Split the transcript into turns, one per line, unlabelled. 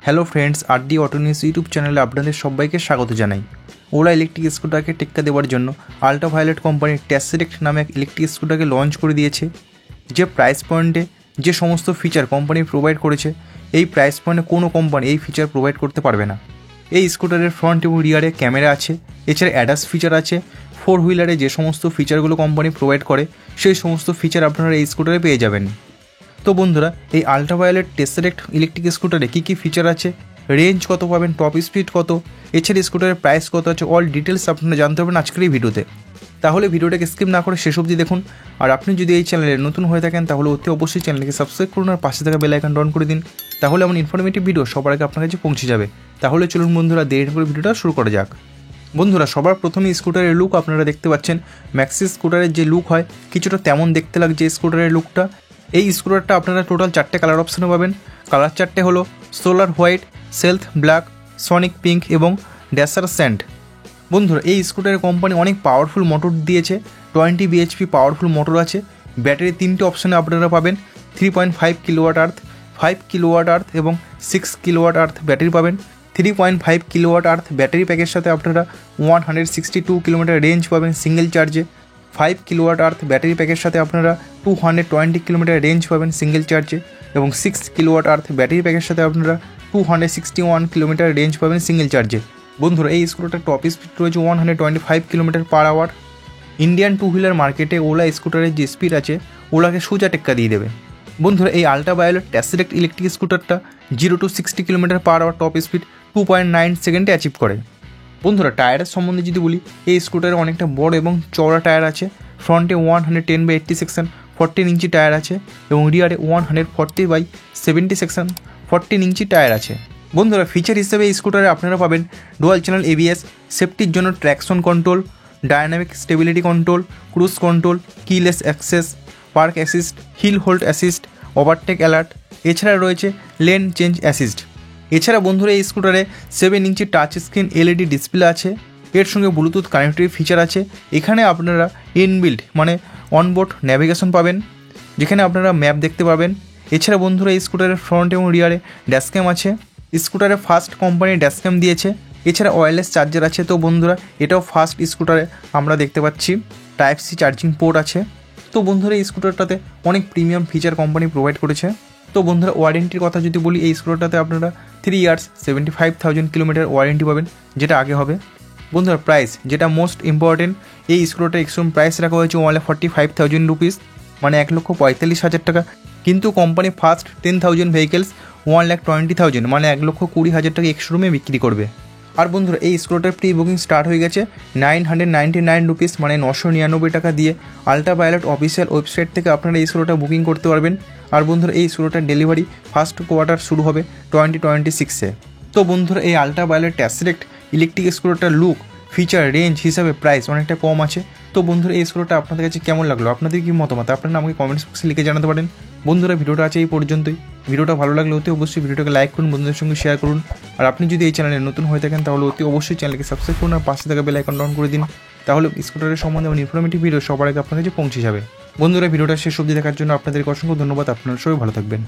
Hello friends, RD auto news YouTube চ্যানেলে আপনাদের সবাইকে স্বাগত জানাই। ওলা ইলেকট্রিক স্কুটারকে টেক্কা দেওয়ার জন্য আল্ট্রাভায়োলেট কোম্পানির টেসিলেক্ট নামে এক ইলেকট্রিক স্কুটারকে লঞ্চ করে দিয়েছে। যে প্রাইস পয়েন্টে যে সমস্ত ফিচার কোম্পানি প্রোভাইড করেছে, এই প্রাইস পয়েন্টে কোনো কোম্পানি এই ফিচার প্রোভাইড করতে পারবে না। এই স্কুটারের ফ্রন্ট এবং রিয়ারে ক্যামেরা আছে, এছাড়া অ্যাডাস ফিচার আছে। 4 হুইলারে যে সমস্ত ফিচারগুলো কোম্পানি প্রোভাইড করে সেই সমস্ত ফিচার আপনারা এই স্কুটারে পেয়ে যাবেন। তো বন্ধুরা, এই আল্ট্রাভায়োলেট টেসিলেক্ট ইলেকট্রিক স্কুটারে কী কী ফিচার আছে, রেঞ্জ কত পাবেন, টপ স্পিড কত, এছাড়া স্কুটারের প্রাইস কত আছে, অল ডিটেলস আপনারা জানতে পারবেন আজকের এই ভিডিওতে। তাহলে ভিডিওটাকে স্কিপ না করে শেষ অবধি দেখুন। আর আপনি যদি এই চ্যানেলে নতুন হয়ে থাকেন তাহলে অতি অবশ্যই চ্যানেলকে সাবস্ক্রাইব করুন আর পাশে থাকা বেল আইকনটা অন করে দিন। তাহলে এমন ইনফরমেটিভ ভিডিও সবার আগে আপনার কাছে পৌঁছে যাবে। তাহলে চলুন বন্ধুরা, দেরি করে ভিডিওটা শুরু করা যাক। বন্ধুরা, সবার প্রথমে স্কুটারের লুক আপনারা দেখতে পাচ্ছেন। ম্যাক্সি স্কুটারের যে লুক হয় কিছুটা তেমন দেখতে লাগছে স্কুটারের লুকটা। এই স্কুটারটা আপনারা টোটাল 4টে কালার অপশানে পাবেন। কালার 4টে হলো solar white, stealth black, sonic pink এবং ড্যাসার স্যান্ড। বন্ধুরা, এই স্কুটারের কোম্পানি অনেক পাওয়ারফুল মোটর দিয়েছে। 20 bhp পাওয়ারফুল মোটর আছে। ব্যাটারি 3টে অপশানে আপনারা পাবেন। 3.5 কিলোওয়াট আর্থ, 5 কিলোওয়াট আর্থ এবং 6 কিলোওয়াট আর্থ ব্যাটারি পাবেন। 3.5 কিলোওয়াট আর্থ ব্যাটারি প্যাকের সাথে আপনারা 162 কিলোমিটার রেঞ্জ পাবেন সিঙ্গেল চার্জে। 5 কিলোওয়াট আর্থ ব্যাটারি প্যাকের সাথে আপনারা 220 কিলোমিটার রেঞ্জ পাবেন সিঙ্গেল চার্জে এবং 6 কিলোওয়াট আর্থ ব্যাটারি প্যাকের সাথে আপনারা 261 কিলোমিটার রেঞ্জ পাবেন সিঙ্গেল চার্জে। বন্ধুরা, এই স্কুটারটার টপ স্পিড রয়েছে 125 kilometre per hour. Indian two wheeler মার্কেটে ওলা স্কুটারের যে স্পিড আছে ওলাকে সোজা টেক্কা দিয়ে দেবে। বন্ধুরা, এই আল্ট্রাভায়োলেট টেসিলেক্ট ইলেকট্রিক স্কুটারটা 0 to 60 kilometre per hour top speed 2.9 সেকেন্ডে অ্যাচিভ করে। বন্ধুরা, টায়ারের সম্বন্ধে যদি বলি, এই স্কুটারে অনেকটা বড় এবং চওড়া টায়ার আছে। ফ্রন্টে 110/80 সেকশন 14 ইঞ্চি টায়ার আছে এবং রিয়ারে 140/70 সেকশন 14 ইঞ্চি টায়ার আছে। বন্ধুরা, ফিচার হিসেবে এই স্কুটারে আপনারা পাবেন ডুয়াল চ্যানেল ABS, সেফটির জন্য traction control, dynamic stability control, cruise control, keyless access, park assist, hill hold assist, overtake alert, এছাড়া রয়েছে লেন চেঞ্জ অ্যাসিস্ট। এছাড়া বন্ধুরা, এই স্কুটারে 7 inch touch screen LED display আছে। এর সঙ্গে ব্লুটুথ কানেক্টিভিটি ফিচার আছে। এখানে আপনারা ইনবিল্ট মানে অনবোর্ড ন্যাভিগেশন পাবেন, যেখানে আপনারা ম্যাপ দেখতে পাবেন। এছাড়া বন্ধুরা, এই স্কুটারের ফ্রন্ট এবং রিয়ারে ড্যাশক্যাম আছে। স্কুটারে ফার্স্ট কোম্পানি ড্যাশক্যাম দিয়েছে। এছাড়া ওয়্যারলেস চার্জার আছে। তো বন্ধুরা, এটাও ফার্স্ট স্কুটারে আমরা দেখতে পাচ্ছি। Type-C চার্জিং পোর্ট আছে। তো বন্ধুরা, এই স্কুটারটাতে অনেক প্রিমিয়াম ফিচার কোম্পানি প্রোভাইড করেছে। তো বন্ধুরা, ওয়ারেন্টির কথা যদি বলি, এই স্কুটারটাতে আপনারা 3 ইয়ার্স 75,000 কিলোমিটার ওয়ারেন্টি পাবেন, যেটা আগে হবে। বন্ধুরা, প্রাইস যেটা মোস্ট ইম্পর্টেন্ট, এই স্কুটারটা এক্সট্রিম প্রাইস রাখা হয়েছে 1,45,000 রুপিস, মানে 1,45,000 টাকা। কিন্তু কোম্পানি ফার্স্ট 10,000 ভেহিকেলস 1,20,000 মানে 1,20,000 টাকা এক্সট্রিমে বিক্রি করবে। আর বন্ধুরা, এই স্কুটার প্রি বুকিং স্টার্ট হয়ে গেছে 999 রুপিস মানে 999 টাকা দিয়ে। আল্ট্রাভায়োলেট অফিসিয়াল ওয়েবসাইট থেকে আপনারা এই স্কুটারটা বুকিং করতে পারবেন। আর বন্ধুরা, এই স্কুটার ডেলিভারি ফার্স্ট কোয়ার্টার শুরু হবে 2026-এ। তো বন্ধুরা, এই আল্ট্রাভায়োলেট টেসিলেক্ট ইলেকট্রিক স্কুটারটার লুক, ফিচার, রেঞ্জ হিসাবে প্রাইস অনেকটা কম আছে। তো বন্ধুরা, এই স্কুটারটা আপনাদের কাছে কেমন লাগলো, আপনাদের কি মতামত, আপনারা আমাকে কমেন্টস বক্সে লিখে জানাতে পারেন। বন্ধুরা, ভিডিওটা আছে এই পর্যন্তই। ভিডিওটা ভালো লাগলে অতি অবশ্যই ভিডিওটাকে লাইক করুন, বন্ধুদের সঙ্গে শেয়ার করুন। আর আপনি যদি এই চ্যানেলে নতুন হয়ে থাকেন তাহলে অতি অবশ্যই চ্যানেলকে সাবস্ক্রাইব করুন আর পাশে থাকা বেল আইকন অন করে দিন। তাহলে স্কুটারের সম্বন্ধে এবং ইনফরমেটিভ ভিডিও সবার আগে আপনার কাছে পৌঁছে যাবে। বন্ধুরা, ভিডিওটা শেষ অবধি দেখার জন্য আপনাদেরকে অসংখ্য ধন্যবাদ। আপনারা সবাই ভালো থাকবেন।